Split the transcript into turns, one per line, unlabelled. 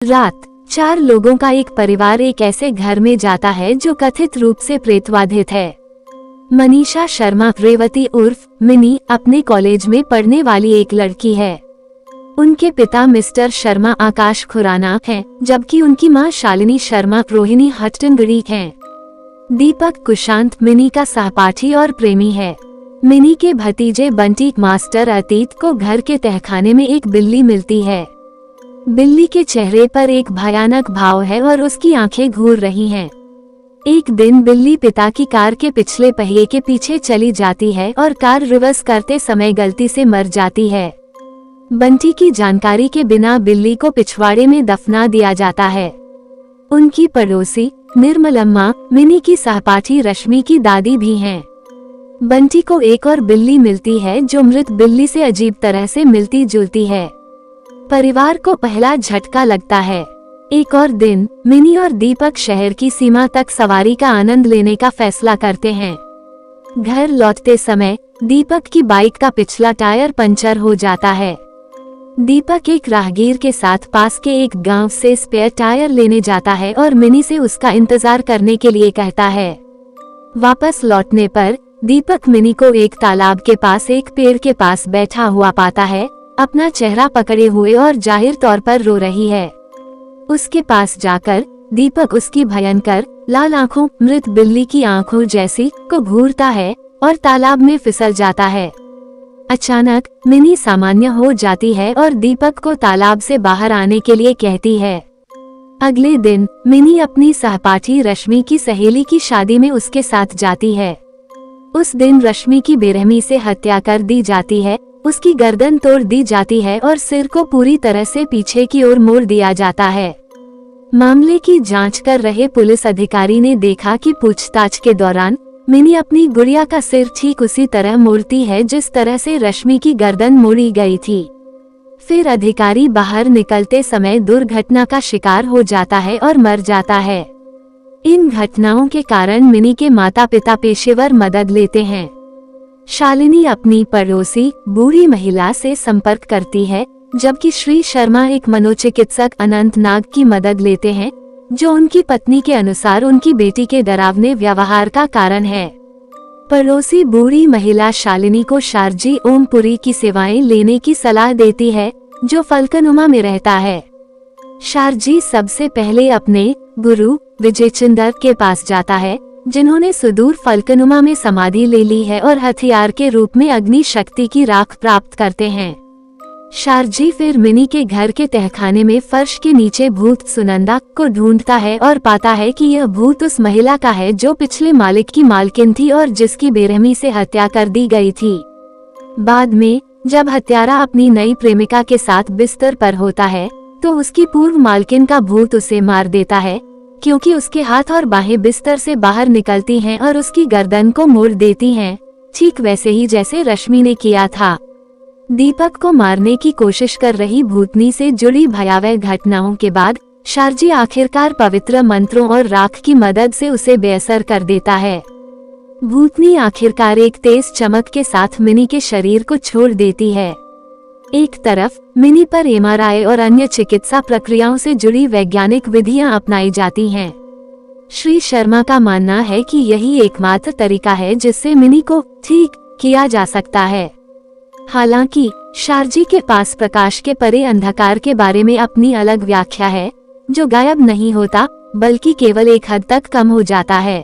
रात 4 लोगों का एक परिवार एक ऐसे घर में जाता है जो कथित रूप से प्रेतवाधित है। मनीषा शर्मा रेवती उर्फ मिनी अपने कॉलेज में पढ़ने वाली एक लड़की है। उनके पिता मिस्टर शर्मा आकाश खुराना हैं, जबकि उनकी मां शालिनी शर्मा रोहिणी हट्टनगड़ी हैं। दीपक कुशांत मिनी का सहपाठी और प्रेमी है। मिनी के भतीजे बंटी मास्टर अतीत को घर के तहखाने में एक बिल्ली मिलती है। बिल्ली के चेहरे पर एक भयानक भाव है और उसकी आंखें घूर रही हैं। एक दिन बिल्ली पिता की कार के पिछले पहिए के पीछे चली जाती है और कार रिवर्स करते समय गलती से मर जाती है। बंटी की जानकारी के बिना बिल्ली को पिछवाड़े में दफना दिया जाता है। उनकी पड़ोसी निर्मलम्मा मिनी की सहपाठी रश्मि की दादी भी हैं। बंटी को एक और बिल्ली मिलती है जो मृत बिल्ली से अजीब तरह से मिलती जुलती है। परिवार को पहला झटका लगता है। एक और दिन मिनी और दीपक शहर की सीमा तक सवारी का आनंद लेने का फैसला करते हैं। घर लौटते समय दीपक की बाइक का पिछला टायर पंचर हो जाता है। दीपक एक राहगीर के साथ पास के एक गांव से स्पेयर टायर लेने जाता है और मिनी से उसका इंतजार करने के लिए कहता है। वापस लौटने पर दीपक मिनी को एक तालाब के पास एक पेड़ के पास बैठा हुआ पाता है, अपना चेहरा पकड़े हुए और जाहिर तौर पर रो रही है। उसके पास जाकर दीपक उसकी भयंकर लाल आंखों मृत बिल्ली की आंखों जैसी को घूरता है और तालाब में फिसल जाता है। अचानक मिनी सामान्य हो जाती है और दीपक को तालाब से बाहर आने के लिए कहती है। अगले दिन मिनी अपनी सहपाठी रश्मि की सहेली की शादी में उसके साथ जाती है। उस दिन रश्मि की बेरहमी से हत्या कर दी जाती है, उसकी गर्दन तोड़ दी जाती है और सिर को पूरी तरह से पीछे की ओर मोड़ दिया जाता है। मामले की जांच कर रहे पुलिस अधिकारी ने देखा कि पूछताछ के दौरान मिनी अपनी गुड़िया का सिर ठीक उसी तरह मोड़ती है जिस तरह से रश्मि की गर्दन मोड़ी गई थी। फिर अधिकारी बाहर निकलते समय दुर्घटना का शिकार हो जाता है और मर जाता है। इन घटनाओं के कारण मिनी के माता पिता पेशेवर मदद लेते हैं। शालिनी अपनी पड़ोसी बूढ़ी महिला से संपर्क करती है, जबकि श्री शर्मा एक मनोचिकित्सक अनंत नाग की मदद लेते हैं, जो उनकी पत्नी के अनुसार उनकी बेटी के डरावने व्यवहार का कारण है। पड़ोसी बूढ़ी महिला शालिनी को शारजी ओमपुरी की सेवाएं लेने की सलाह देती है, जो फलकनुमा में रहता है। शारजी सबसे पहले अपने गुरु विजयचंद्र के पास जाता है, जिन्होंने सुदूर फलकनुमा में समाधि ले ली है और हथियार के रूप में अग्नि शक्ति की राख प्राप्त करते हैं। शारजी फिर मिनी के घर के तहखाने में फर्श के नीचे भूत सुनंदा को ढूंढता है और पाता है कि यह भूत उस महिला का है जो पिछले मालिक की मालकिन थी और जिसकी बेरहमी से हत्या कर दी गई थी। बाद में जब हत्यारा अपनी नई प्रेमिका के साथ बिस्तर पर होता है तो उसकी पूर्व मालकिन का भूत उसे मार देता है, क्योंकि उसके हाथ और बाहें बिस्तर से बाहर निकलती हैं और उसकी गर्दन को मोड़ देती हैं, ठीक वैसे ही जैसे रश्मि ने किया था। दीपक को मारने की कोशिश कर रही भूतनी से जुड़ी भयावह घटनाओं के बाद शारजी आखिरकार पवित्र मंत्रों और राख की मदद से उसे बेअसर कर देता है। भूतनी आखिरकार एक तेज चमक के साथ मिनी के शरीर को छोड़ देती है। एक तरफ मिनी पर एमआरआई और अन्य चिकित्सा प्रक्रियाओं से जुड़ी वैज्ञानिक विधियां अपनाई जाती हैं। श्री शर्मा का मानना है कि यही एकमात्र तरीका है जिससे मिनी को ठीक किया जा सकता है। हालांकि शारजी के पास प्रकाश के परे अंधकार के बारे में अपनी अलग व्याख्या है, जो गायब नहीं होता बल्कि केवल एक हद तक कम हो जाता है।